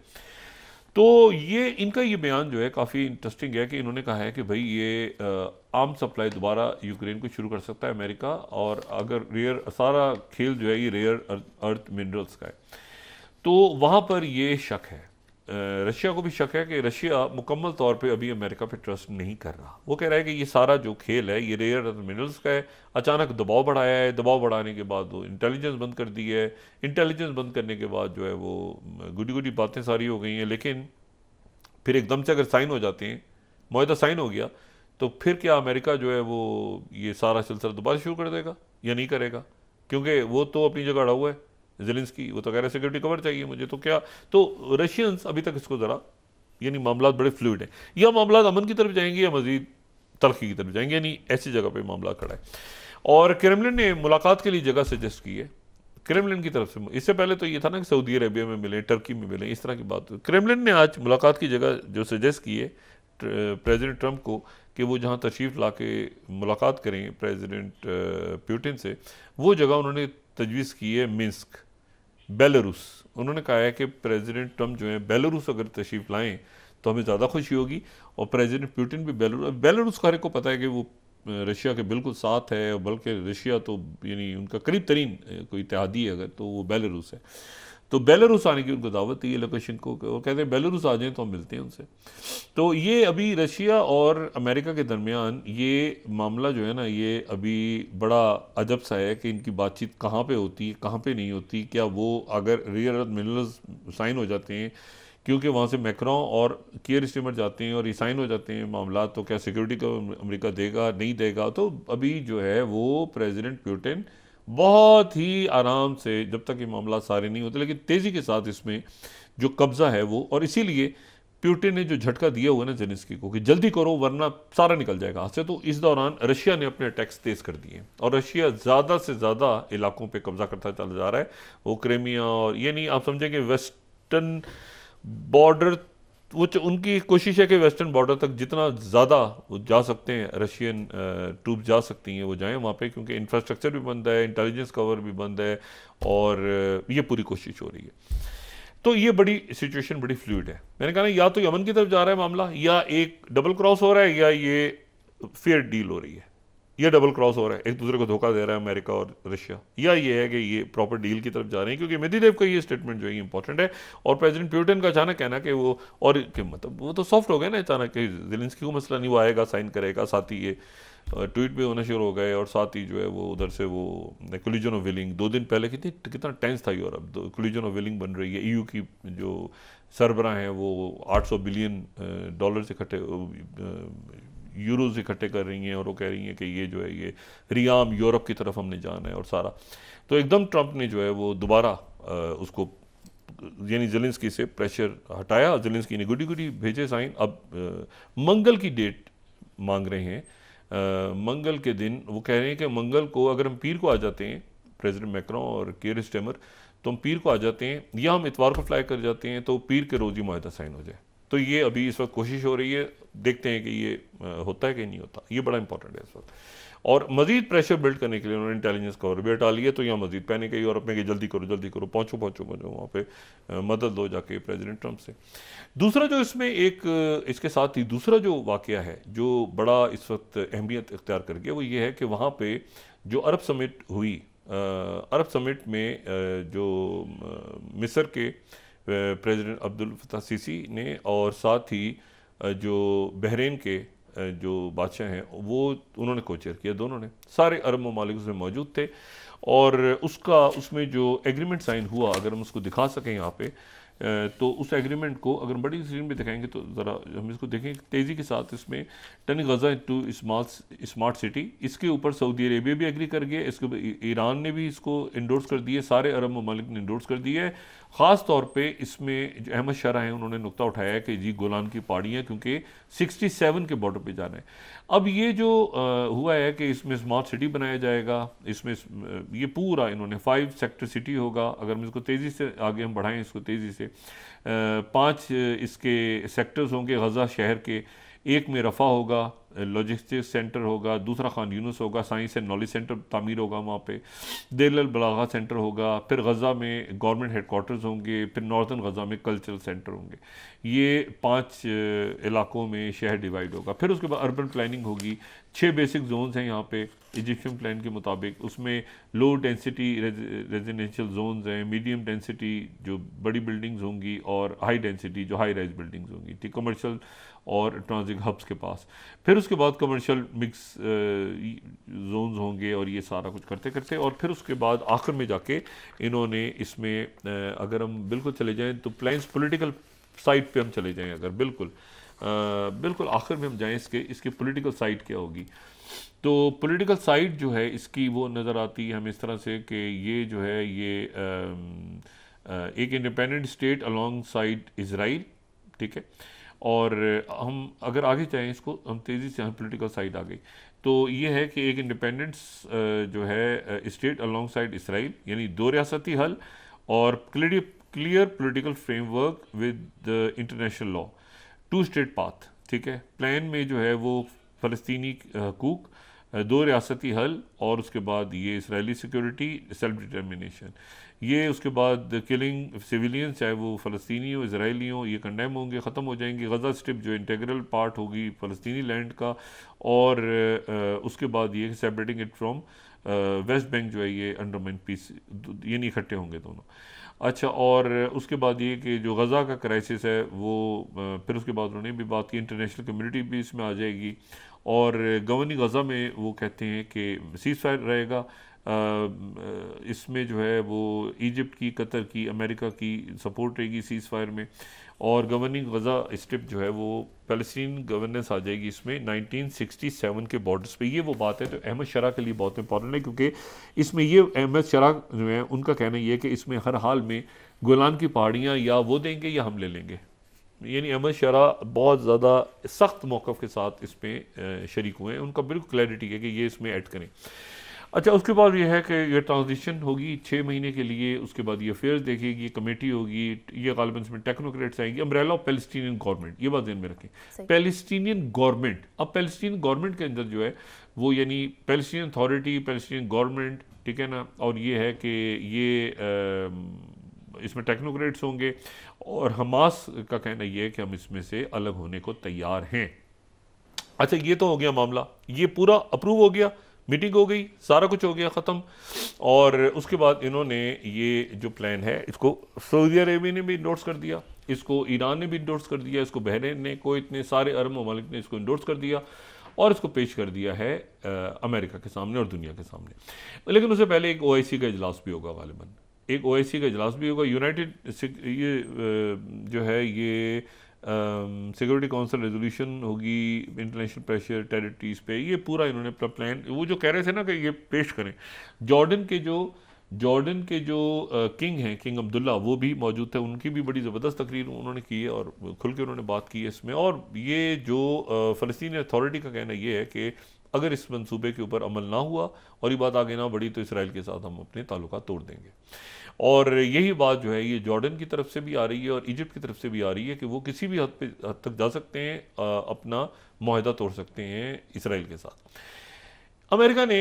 B: तो ये इनका ये बयान जो है काफ़ी इंटरेस्टिंग है कि इन्होंने कहा है कि भाई ये आर्म सप्लाई दोबारा यूक्रेन को शुरू कर सकता है अमेरिका, और अगर रेयर, सारा खेल जो है ये रेयर अर्थ मिनरल्स का है, तो वहाँ पर ये शक है, रशिया को भी शक है कि रशिया मुकम्मल तौर पे अभी अमेरिका पे ट्रस्ट नहीं कर रहा। वो कह रहा है कि ये सारा जो खेल है ये रेयर अर्थ मिनरल्स का है, अचानक दबाव बढ़ाया है, दबाव बढ़ाने के बाद वो इंटेलिजेंस बंद कर दी है, इंटेलिजेंस बंद करने के बाद जो है वो गुडी गुडी बातें सारी हो गई हैं, लेकिन फिर एकदम से अगर साइन हो जाते हैं, मुआहदा साइन हो गया, तो फिर क्या अमेरिका जो है वो ये सारा सिलसिला दोबारा शुरू कर देगा या नहीं करेगा? क्योंकि वो तो अपनी जगह अड़ा हुआ है, ज़ेलेंस्की, वो तो कह रहे सिक्योरिटी कवर चाहिए मुझे, तो क्या, तो रशियंस अभी तक इसको ज़रा, यानी मामला बड़े फ्लूइड हैं, या मामला अमन की तरफ जाएंगे या मजीद तलखी की तरफ जाएंगे, यानी ऐसी जगह पे मामला खड़ा है। और क्रेमलिन ने मुलाकात के लिए जगह सजेस्ट की है, क्रेमलिन की तरफ से। इससे पहले तो ये था ना कि सऊदी अरेबिया में मिले, टर्की में मिले, इस तरह की बात। क्रेमलिन ने आज मुलाकात की जगह जो सजेस्ट की है प्रेसिडेंट ट्रंप को कि वो जहाँ तशरीफ़ ला के मुलाकात करें प्रेसिडेंट पुतिन से, वो जगह उन्होंने तजवीज़ की है मिन्स्क, बेलारूस। उन्होंने कहा है कि प्रेसिडेंट ट्रंप जो है बेलारूस अगर तशरीफ़ लाएँ तो हमें ज़्यादा खुशी होगी, और प्रेसिडेंट पुतिन भी बेलारूस का हर एक को पता है कि वो रशिया के बिल्कुल साथ है, बल्कि रशिया तो यानी उनका करीब तरीन कोई इत्तेहादी है अगर, तो वो बेलारूस है। तो बेलारूस आने की उनको दावत दी है लोकेशन को, वो कहते हैं बेलारूस आ जाएं तो हम मिलते हैं उनसे। तो ये अभी रशिया और अमेरिका के दरमियान ये मामला जो है ना, ये अभी बड़ा अजब सा है कि इनकी बातचीत कहाँ पे होती है, कहाँ पे नहीं होती। क्या वो अगर रेयर अर्थ मिनरल्स साइन हो जाते हैं, क्योंकि वहाँ से मैक्रोन और कियर स्टीमर जाते हैं और ये साइन हो जाते हैं मामला, तो क्या सिक्योरिटी को अमेरिका देगा नहीं देगा? तो अभी जो है वो प्रेसिडेंट पुतिन बहुत ही आराम से, जब तक ये मामला सारे नहीं होते, लेकिन तेज़ी के साथ इसमें जो कब्ज़ा है वो, और इसीलिए पुतिन ने जो झटका दिया हुआ है ना ज़ेलेंस्की को कि जल्दी करो वरना सारा निकल जाएगा हाथ से, तो इस दौरान रशिया ने अपने अटैक्स तेज़ कर दिए और रशिया ज़्यादा से ज़्यादा इलाकों पर कब्जा करता चला जा रहा है। वो क्रीमिया और ये नहीं, आप समझें कि वेस्टर्न बॉर्डर, वो उनकी कोशिश है कि वेस्टर्न बॉर्डर तक जितना ज़्यादा वो जा सकते हैं, रशियन ट्रूप जा सकती हैं वो जाएं वहाँ पे, क्योंकि इंफ्रास्ट्रक्चर भी बंद है, इंटेलिजेंस कवर भी बंद है, और ये पूरी कोशिश हो रही है। तो ये बड़ी सिचुएशन बड़ी फ्लूइड है। मैंने कहा ना, या तो यमन की तरफ जा रहा है मामला, या एक डबल क्रॉस हो रहा है, या ये फेयर डील हो रही है, ये डबल क्रॉस हो रहा है, एक दूसरे को धोखा दे रहा है अमेरिका और रशिया, या ये है कि ये प्रॉपर डील की तरफ जा रहे हैं। क्योंकि मेदवेदेव का ये स्टेटमेंट जो है इंपॉर्टेंट है, और प्रेसिडेंट पुतिन का अचानक कहना कि वो, और मतलब वो तो सॉफ्ट हो गया ना अचानक, कि ज़ेलेंस्की को मसला नहीं, वो आएगा साइन करेगा, साथ ही ये ट्वीट भी होना शुरू हो गए, और साथ ही जो है वो उधर से वो कोलिजन ऑफ विलिंग 2 दिन पहले कितना टेंस था यूरोप, कोलिजन ऑफ विलिंग बन रही है। EU की जो सरबराह हैं वो 800 बिलियन डॉलर इकट्ठे, यूरोज इकट्ठे कर रही हैं, और वो कह रही हैं कि ये जो है ये रियाम यूरोप की तरफ हमने जाना है और सारा। तो एकदम ट्रंप ने जो है वो दोबारा उसको, यानी ज़ेलेंस्की से प्रेशर हटाया, ज़ेलेंस्की ने गुडी गुडी भेजे साइन। अब मंगल की डेट मांग रहे हैं, मंगल के दिन वो कह रहे हैं कि मंगल को अगर हम पीर को आ जाते हैं, प्रेसिडेंट मैक्रोन और कियर स्टीमर, तो हम पीर को आ जाते हैं, या हम इतवार को फ्लाई कर जाते हैं, तो पीर के रोज़ ही मुआहदा साइन हो जाए। तो ये अभी इस वक्त कोशिश हो रही है, देखते हैं कि ये होता है कि नहीं होता। ये बड़ा इंपॉर्टेंट है इस वक्त। और मजीद प्रेशर बिल्ड करने के लिए उन्होंने इंटेलिजेंस कवर भी हटा लिया, तो यहाँ मजीद पैनिक है यूरोप में कि जल्दी करो, पहुँचो वहाँ पे मदद लो जाके प्रेसिडेंट ट्रंप से। दूसरा जो इसमें एक, इसके साथ ही दूसरा जो वाक़या है जो बड़ा इस वक्त अहमियत इख्तियार कर गया, वो ये है कि वहाँ पे जो अरब समिट हुई, अरब समिट में जो मिस्र के प्रेसिडेंट अब्दुल फताह सीसी ने, और साथ ही जो बहरीन के जो बादशाह हैं वो, उन्होंने कोचेयर किया, दोनों ने, सारे अरब ममालिक उसमें मौजूद थे। और उसमें जो एग्रीमेंट साइन हुआ, अगर हम उसको दिखा सकें यहाँ पे, तो उस एग्रीमेंट को अगर बड़ी स्क्रीन पे दिखाएंगे तो ज़रा हम इसको देखें तेज़ी के साथ। इसमें turn Gaza to smart city, इसके ऊपर सऊदी अरेबिया भी एग्री कर गया, इसके ऊपर ईरान ने भी इसको इंडोर्स कर दिया, सारे अरब ममालिक ने इंडोर्स कर दिया है। ख़ास तौर पे इसमें जो अहमद शरा हैं उन्होंने नुक्ता उठाया है कि जी गोलान की पहाड़ियाँ क्योंकि 67 के बॉर्डर पे जाना है। अब ये जो हुआ है कि इसमें स्मार्ट सिटी बनाया जाएगा, इसमें ये पूरा इन्होंने 5 सेक्टर सिटी होगा। अगर हम इसको तेज़ी से आगे हम बढ़ाएं इसको तेज़ी से, 5 इसके सेक्टर्स होंगे गज़ा शहर के। एक में रफ़ा होगा, लॉजिस्टिक्स सेंटर होगा, दूसरा खान यूनुस होगा, साइंस एंड नॉलेज सेंटर तामीर होगा वहाँ पे, देर अल बलागा सेंटर होगा, फिर गज़ा में गवर्नमेंट हेडकोार्टर्स होंगे, फिर नॉर्दर्न गज़ा में कल्चरल सेंटर होंगे। ये 5 इलाकों में शहर डिवाइड होगा। फिर उसके बाद अर्बन प्लानिंग होगी। 6 बेसिक जोन्स हैं यहाँ पे इजिप्शियन प्लान के मुताबिक। उसमें लो डेंसिटी रेजिडेंशियल जोन्स हैं, मीडियम डेंसिटी जो बड़ी बिल्डिंग्स होंगी, और हाई डेंसिटी जो हाई राइज बिल्डिंग्स होंगी, ठीक, कमर्शियल और ट्रांजिट हब्स के पास। फिर उसके बाद कमर्शियल मिक्स जोन्स होंगे, और ये सारा कुछ करते करते, और फिर उसके बाद आखिर में जाके इन्होंने इसमें अगर हम बिल्कुल चले जाएं तो प्लान्स पॉलिटिकल साइड पे हम चले जाएं, अगर बिल्कुल आखिर में हम जाएं इसके पॉलिटिकल साइड क्या होगी, तो पॉलिटिकल साइड जो है इसकी वो नज़र आती है हमें इस तरह से कि ये जो है ये एक independent state along side Israel, ठीक है। और हम अगर आगे जाएँ इसको हम तेज़ी से, हम पॉलिटिकल साइड आ गई तो ये है कि एक इंडिपेंडेंस जो है स्टेट अलॉन्ग साइड इसराइल, यानी 2 रियासती हल और clear political framework with international law, 2 state path, ठीक है। प्लान में जो है वो फ़लस्तीनी हकूक़, 2 रियासती हल, और उसके बाद ये इसराइली सिक्योरिटी, सेल्फ डिटर्मिनेशन, ये उसके बाद किलिंग सिविलियंस, चाहे वो फ़लस्तीनी हो इसराइली हो, ये कंडेम होंगे, ख़त्म हो जाएंगे। गज़ा स्ट्रिप जो इंटेग्रल पार्ट होगी फ़लस्तीनी लैंड का, और उसके बाद ये separating it from West Bank जो है ये अंडरमाइन पीस, ये नहीं इकट्ठे होंगे दोनों। अच्छा, और उसके बाद ये कि जो गज़ा का क्राइसिस है वो फिर उसके बाद उन्होंने भी बात की, इंटरनेशनल कम्युनिटी भी इसमें आ जाएगी, और गवर्निंग गज़ा में वो कहते हैं कि सीज़ फायर रहेगा। इसमें जो है वो इजिप्ट की, कतर की, अमेरिका की सपोर्ट रहेगी सीज़ फायर में, और गवर्निंग गज़ा स्ट्रिप जो है वो फ़लस्तीन गवर्नेंस आ जाएगी इसमें 1967 के बॉर्डर्स पे। ये वो बात है जो अहमद शरा के लिए बहुत इंपॉर्टेंट है, क्योंकि इसमें ये अहमद शरा जो है उनका कहना ये है कि इसमें हर हाल में गोलान की पहाड़ियाँ या वो देंगे या हम ले लेंगे। यानी अहमद शरा बहुत ज़्यादा सख्त मौक़िफ़ के साथ इसमें शरीक हुए हैं, उनका बिल्कुल क्लैरिटी है कि ये इसमें ऐड करें। अच्छा, उसके बाद ये है कि ये ट्रांजिशन होगी 6 महीने के लिए, उसके बाद ये अफेयर्स देखेगी, कमेटी होगी, ये गालिबन इसमें टेक्नोक्रेट्स आएंगी, अम्ब्रेला ऑफ पैलेस्टीनियन गवर्नमेंट, ये बात ध्यान में रखें, पैलेस्टीनियन गवर्नमेंट। अब पैलेस्टीनियन गवर्नमेंट के अंदर जो है वो यानी पैलेस्टीनियन अथॉरिटी, पैलेस्टीनियन गवर्नमेंट, ठीक है ना, और ये है कि ये इसमें टेक्नोक्रेट्स होंगे, और हमास का कहना ये है कि हम इसमें से अलग होने को तैयार हैं। अच्छा, ये तो हो गया मामला, ये पूरा अप्रूव हो गया, मीटिंग हो गई, सारा कुछ हो गया ख़त्म। और उसके बाद इन्होंने ये जो प्लान है इसको सऊदी अरेबिया ने भी इंडोर्स कर दिया, इसको ईरान ने भी इंडोर्स कर दिया, इसको बहरीन ने, कोवैत ने, सारे अरब ममालिक ने इसको इंडोर्स कर दिया, और इसको पेश कर दिया है अमेरिका के सामने और दुनिया के सामने। लेकिन उससे पहले एक OIC का इजलास भी होगा, गालिबन एक OIC का इजलास भी होगा। यूनाइटेड ये जो है ये सिक्योरिटी काउंसिल रेजोल्यूशन होगी, इंटरनेशनल प्रेशर टेरिटरीज पे, ये पूरा इन्होंने अपना प्लान, वो जो कह रहे थे ना कि ये पेश करें। जॉर्डन के जो किंग हैं, किंग अब्दुल्ला, वो भी मौजूद थे, उनकी भी बड़ी ज़बरदस्त तकरीर उन्होंने की है और खुल के उन्होंने बात की है इसमें। और ये जो फ़लस्तीनी अथॉरिटी का कहना ये है कि अगर इस मंसूबे के ऊपर अमल ना हुआ और ये बात आगे ना बढ़ी तो इसराइल के साथ हम अपने ताल्लुकात तोड़ देंगे। और यही बात जो है ये जॉर्डन की तरफ से भी आ रही है और इजिप्ट की तरफ से भी आ रही है कि वो किसी भी हद तक जा सकते हैं, अपना मुआहदा तोड़ सकते हैं इसराइल के साथ। अमेरिका ने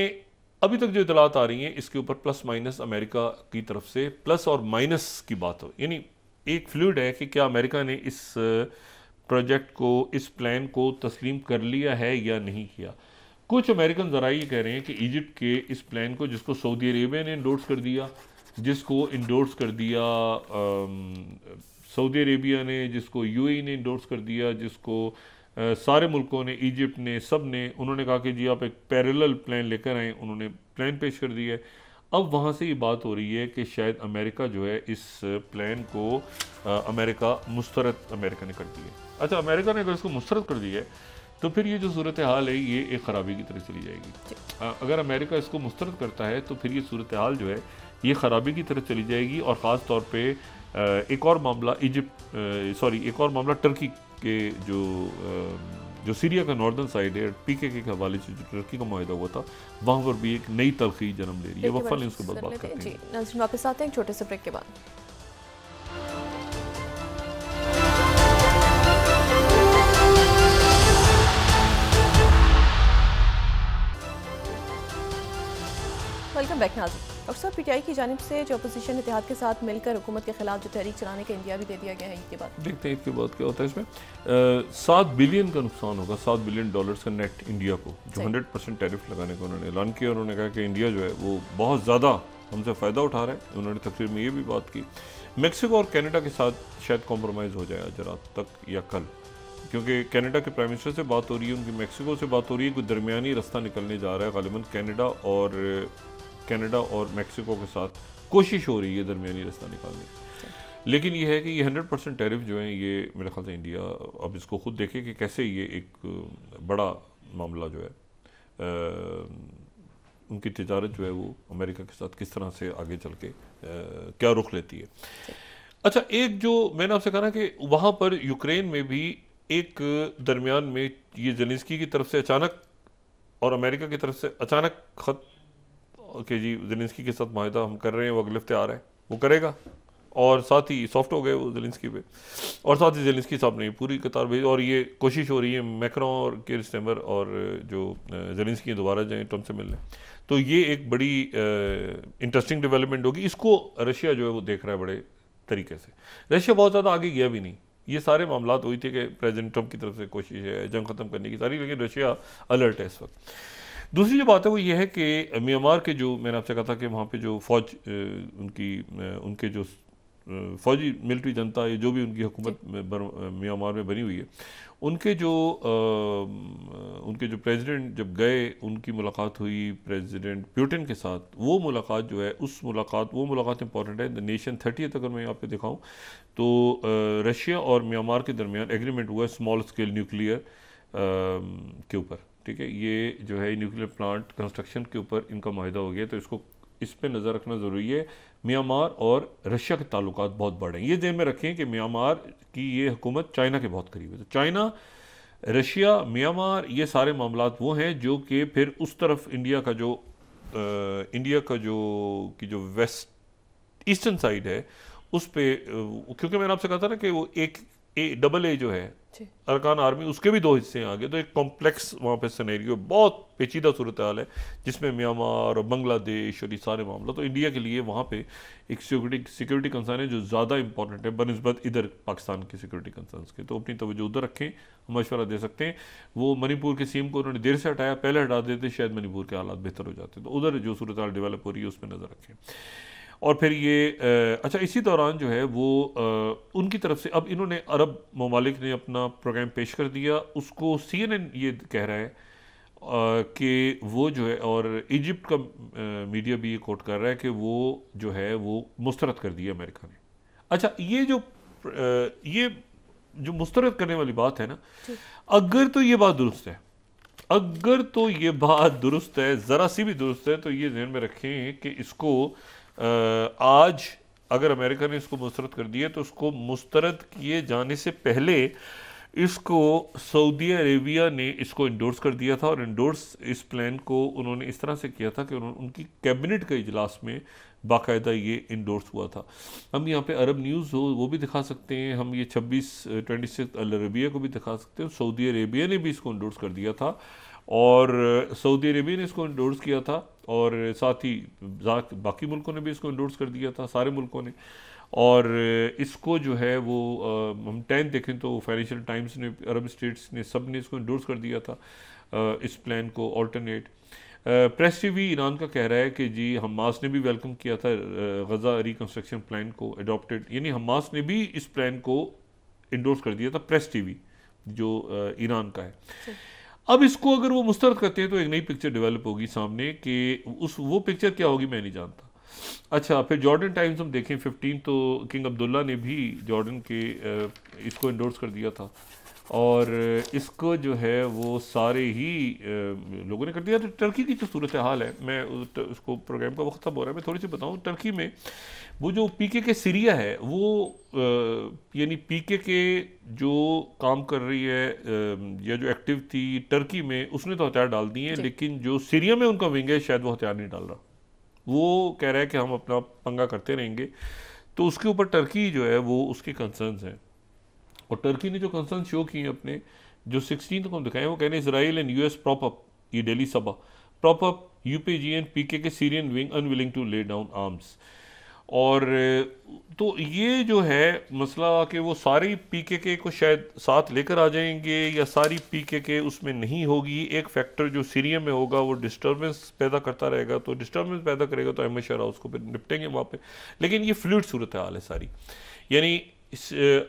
B: अभी तक जो इतलात आ रही हैं इसके ऊपर प्लस माइनस अमेरिका की तरफ से प्लस और माइनस की बात हो, यानी एक फ्लूइड है कि क्या अमेरिका ने इस प्रोजेक्ट को, इस प्लान को तस्लीम कर लिया है या नहीं किया। कुछ अमेरिकन ज़रा ये कह रहे हैं कि इजिप्ट के इस प्लान को, जिसको सऊदी अरेबिया ने इंडोर्स कर दिया, जिसको इंडोर्स कर दिया सऊदी अरेबिया ने, जिसको UAE ने इंडोर्स कर दिया, जिसको सारे मुल्कों ने, इजिप्ट ने, सब ने, उन्होंने कहा कि जी आप एक पैरेलल प्लान लेकर आए, उन्होंने प्लान पेश कर दिया है। अब वहाँ से ये बात हो रही है कि शायद अमेरिका जो है इस प्लान को अमेरिका मुस्तरद अमेरिका ने कर दी है। अच्छा, अमेरिका ने अगर इसको मुस्तरद कर दी है तो फिर ये जो सूरत हाल है ये एक ख़राबी की तरफ चली जाएगी। अगर अमेरिका इसको मुस्तरद करता है तो फिर ये सूरत हाल जो है ये ख़राबी की तरफ चली जाएगी। और ख़ास तौर पे एक और मामला एक और मामला टर्की के जो सीरिया का नॉर्दर्न साइड है, पीकेके के हवाले से जो टर्की का माहिदा हुआ था, वहाँ पर भी एक नई तलखी जन्म ले रही है। वफ़ा ने उसके बाद बात करते हैं।
A: नाज़रीन वापस आते हैं छोटे से ब्रेक के बाद। वेलकम बैक नाज़रीन। डॉक्टर साहब, पीटीआई की जानिब से जो अपोजिशन इत्तेहाद के साथ मिलकर हुकूमत के खिलाफ जो तहरीक चलाने का इंडिया भी दे दिया गया है, इसके बाद
B: देखते हैं इसके बाद क्या होता है। इसमें 7 बिलियन का नुकसान होगा, $7 बिलियन का नेट इंडिया को, जो 100% टैरिफ लगाने का उन्होंने ऐलान किया। उन्होंने कहा कि इंडिया जो है वो बहुत ज़्यादा हमसे फ़ायदा उठा रहा है। उन्होंने तकरीर में ये भी बात की मैक्सिको और कनाडा के साथ शायद कॉम्प्रोमाइज़ हो जाए आज रात तक या कल, क्योंकि कनाडा के प्राइम मिनिस्टर से बात हो रही है, उनकी मैक्सिको से बात हो रही है, कोई दरमियानी रास्ता निकलने जा रहा है। गालिबन कनाडा और मैक्सिको के साथ कोशिश हो रही है दरमियानी रास्ता निकालने की। लेकिन ये है कि ये 100% टैरिफ जो है ये मेरे ख्याल से इंडिया अब इसको खुद देखे कि कैसे ये एक बड़ा मामला जो है उनकी तिजारत जो है वो अमेरिका के साथ किस तरह से आगे चल के क्या रुख लेती है। अच्छा, एक जो मैंने आपसे कहा ना कि वहाँ पर यूक्रेन में भी एक दरमियान में ये ज़ेलेंस्की की तरफ से अचानक और अमेरिका की तरफ से अचानक खत कि जी ज़ेलेंस्की के साथ माहिदा हम कर रहे हैं, वो अगले हफ्ते आ रहा है, वो करेगा। और साथ ही सॉफ्ट हो गए वो ज़ेलेंस्की पे, और साथ ही ज़ेलेंस्की साहब ने पूरी कतार भेजी। और ये कोशिश हो रही है मैक्रोन और कीर स्टारमर और जो ज़ेलेंस्की दोबारा जाएँ ट्रम्प से मिलने। तो ये एक बड़ी इंटरेस्टिंग डेवलपमेंट होगी। इसको रशिया जो है वो देख रहा है बड़े तरीके से। रशिया बहुत ज़्यादा आगे गया भी नहीं, ये सारे मामला हुई थे कि प्रेसिडेंट ट्रम्प की तरफ से कोशिश है जंग ख़त्म करने की सारी, लेकिन रशिया अलर्ट है इस वक्त। दूसरी जो बात है वो ये है कि म्यांमार के जो मैंने आपसे कहा था कि वहाँ पे जो फ़ौज उनके जो फ़ौजी मिलिट्री जनता या जो भी उनकी हुकूमत म्यांमार में बनी हुई है, उनके जो प्रेसिडेंट जब गए, उनकी मुलाकात हुई प्रेसिडेंट पुतिन के साथ। वो मुलाकात जो है वो मुलाकात इंपॉर्टेंट है। द नेशन 30 अगर मैं यहाँ पे दिखाऊँ तो रशिया और म्यांमार के दरमियान एग्रीमेंट हुआ है स्मॉल स्केल न्यूक्लियर के ऊपर, ठीक है। ये जो है न्यूक्लियर प्लांट कंस्ट्रक्शन के ऊपर इनका माहिदा हो गया। तो इसको इस पे नज़र रखना ज़रूरी है। म्यांमार और रशिया के ताल्लुकात बहुत बड़े हैं। ये ध्यान में रखें कि म्यांमार की ये हुकूमत चाइना के बहुत करीब है। तो चाइना, रशिया, म्यांमार, ये सारे मामलात वो हैं जो कि फिर उस तरफ इंडिया का जो वेस्ट ईस्टर्न साइड है उस पे, क्योंकि मैंने आपसे कहा था ना कि वो AA जो है अरकान आर्मी, उसके भी 2 हिस्से हैं आगे। तो एक कॉम्प्लेक्स वहाँ पे सिनेरियो, बहुत पेचीदा सूरत हाल है जिसमें म्यांमार और बांग्लादेश और ये सारे मामला। तो इंडिया के लिए वहाँ पे एक सिक्योरिटी कंसर्न है जो ज़्यादा इंपॉर्टेंट है बनस्बत इधर पाकिस्तान के सिक्योरिटी कंसर्न्स के। तो अपनी तवज्जो उधर रखें, हम मशवरा दे सकते हैं। वो मणिपुर के सीएम को उन्होंने देर से हटाया, पहले हटा देते शायद मणिपुर के हालात बेहतर हो जाते। तो उधर जो सूरत हाल डेवलप हो रही है उस पर नज़र रखें। और फिर ये अच्छा, इसी दौरान जो है वो उनकी तरफ से अब इन्होंने अरब ममालिक ने अपना प्रोग्राम पेश कर दिया। उसको CNN ये कह रहा है कि वो जो है, और इजिप्ट का मीडिया भी ये कोट कर रहा है कि वो जो है वो मुस्तरद कर दिया अमेरिका ने। अच्छा, ये जो मुस्तरद करने वाली बात है ना, अगर तो ये बात दुरुस्त है, ज़रा सी भी दुरुस्त है, तो ये ध्यान में रखें कि इसको आज अगर अमेरिका ने इसको मुस्तरद कर दिया तो उसको मुस्तरद किए जाने से पहले इसको सऊदी अरेबिया ने इसको इंडोर्स कर दिया था। और इस प्लान को उन्होंने इस तरह से किया था कि उनकी कैबिनेट के इजलास में बाकायदा ये इंडोर्स हुआ था। हम यहाँ पे अरब न्यूज़ हो वो भी दिखा सकते हैं, हम ये 26 अल अरबिया को भी दिखा सकते हैं। सऊदी अरेबिया ने भी इसको इंडोर्स कर दिया था, और सऊदी अरेबिया ने इसको इंडोर्स किया था, और साथ ही बाकी मुल्कों ने भी इसको इंडोर्स कर दिया था, सारे मुल्कों ने। और इसको जो है वो हम 10 देखें तो फाइनेंशियल टाइम्स ने, अरब स्टेट्स ने, सब ने इसको इंडोर्स कर दिया था इस प्लान को ऑल्टरनेट। प्रेस टीवी ईरान का कह रहा है कि जी हमास ने भी वेलकम किया था गज़ा रिकन्स्ट्रक्शन प्लान को अडॉप्टेड, यानी हमास ने भी इस प्लान को इंडोर्स कर दिया था, प्रेस टीवी जो ईरान का है। अब इसको अगर वो मुस्तरद करते हैं तो एक नई पिक्चर डेवलप होगी सामने कि वो पिक्चर क्या होगी मैं नहीं जानता। अच्छा, फिर जॉर्डन टाइम्स हम देखें 15 तो किंग अब्दुल्ला ने भी जॉर्डन के इसको इंडोर्स कर दिया था और इसको जो है वो सारे ही लोगों ने कर दिया। तो टर्की की जो सूरत हाल है, मैं उसको प्रोग्राम का वक्त अब हो रहा है, मैं थोड़ी सी बताऊँ। टर्की में वो जो पीके के सीरिया है वो यानी पीके के जो काम कर रही है या जो एक्टिव थी टर्की में, उसने तो हथियार डाल दिए हैं, लेकिन जो सीरिया में उनका विंग है शायद वो हथियार नहीं डाल रहा। वो कह रहा है कि हम अपना पंगा करते रहेंगे। तो उसके ऊपर टर्की जो है वो उसके कंसर्न्स हैं और टर्की ने जो कंसर्न शो किए अपने जो 16 को हम दिखाएं, वो कह रहे हैं Israel and US prop up, ये Daily Sabah prop up YPG and PKK के Syrian wing unwilling to lay down arms. और तो ये जो है मसला कि वो सारी पीके को शायद साथ लेकर आ जाएंगे या सारी पीके उसमें नहीं होगी। एक फैक्टर जो सीरिया में होगा वो डिस्टर्बेंस पैदा करता रहेगा, तो डिस्टर्बेंस पैदा करेगा तो अहमद शरा उसको फिर निपटेंगे वहाँ पे। लेकिन ये फ्लूइड सूरत हाल है सारी, यानी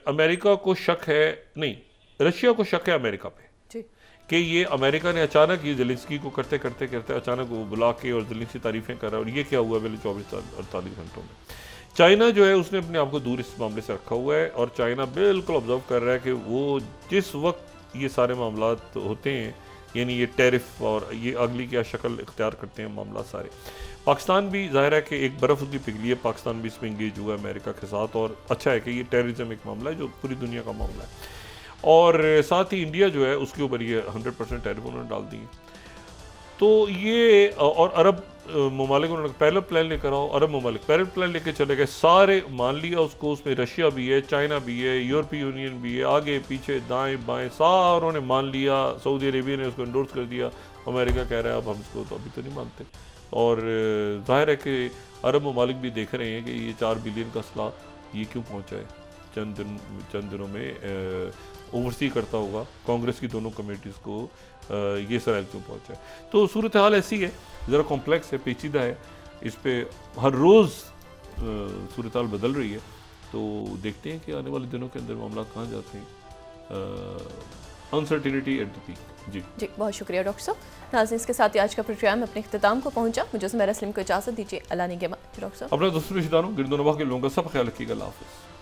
B: अमेरिका को शक है, नहीं रशिया को शक है अमेरिका पे कि ये अमेरिका ने अचानक ये ज़ेलेंस्की को करते करते करते अचानक वो बुला के और ज़ेलेंस्की तारीफ़ें कर रहा है और ये क्या हुआ पहले 24-48 घंटों में। चाइना जो है उसने अपने आप को दूर इस मामले से रखा हुआ है और चाइना बिल्कुल ऑब्जर्व कर रहा है कि वो जिस वक्त ये सारे मामला होते हैं, यानी ये टैरिफ और ये अगली क्या शक्ल इख्तियार करते हैं मामला सारे। पाकिस्तान भी ज़ाहिर है कि एक बर्फ़ उसकी पिघली है, पाकिस्तान भी इसमें इंगेज हुआ है अमेरिका के साथ और अच्छा है कि ये टेररिज्म एक मामला है जो पूरी दुनिया का मामला है। और साथ ही इंडिया जो है उसके ऊपर ये 100% टैरिफ उन्होंने डाल दी। तो ये और अरब ममालिक उन्होंने पहले प्लान लेकर आओ, अरब ममालिक पहले प्लान लेके चले गए, सारे मान लिया उसको, उसमें रशिया भी है, चाइना भी है, यूरोपीय यूनियन भी है, आगे पीछे दाएं बाएं सारों ने मान लिया, सऊदी अरेबिया ने उसको इंडोर्स कर दिया। अमेरिका कह रहा है अब हम इसको तो अभी तो नहीं मानते। और जाहिर है कि अरब ममालिक भी देख रहे हैं कि ये 4 बिलियन का असलाह ये क्यों पहुँचा है, चंद दिनों में ओवरसी करता होगा कांग्रेस की दोनों कमेटीज़ को ये इसराइल क्यों पहुँचा है। तो सूरत हाल ऐसी है, ज़रा कॉम्प्लेक्स है, पेचीदा है, इस पर हर रोज़ सूरत हाल बदल रही है। तो देखते हैं कि आने वाले दिनों के अंदर मामला कहाँ जाते हैं। Uncertainty at the peak. जी
A: बहुत शुक्रिया डॉक्टर साहब। नाज़रीन, इसके साथ ही आज का प्रोग्राम अपने इख्तिताम को पहुंचा। मुझे सुमेरा सलीम को इजाज़त दीजिए। अल्लाह ने के बाद डॉक्टर साहब
B: अपना दोस्तों रिश्तेदारों गिरदोनवा के लोगों का सब ख्याल रखिएगा। अल्लाह हाफ़िज़।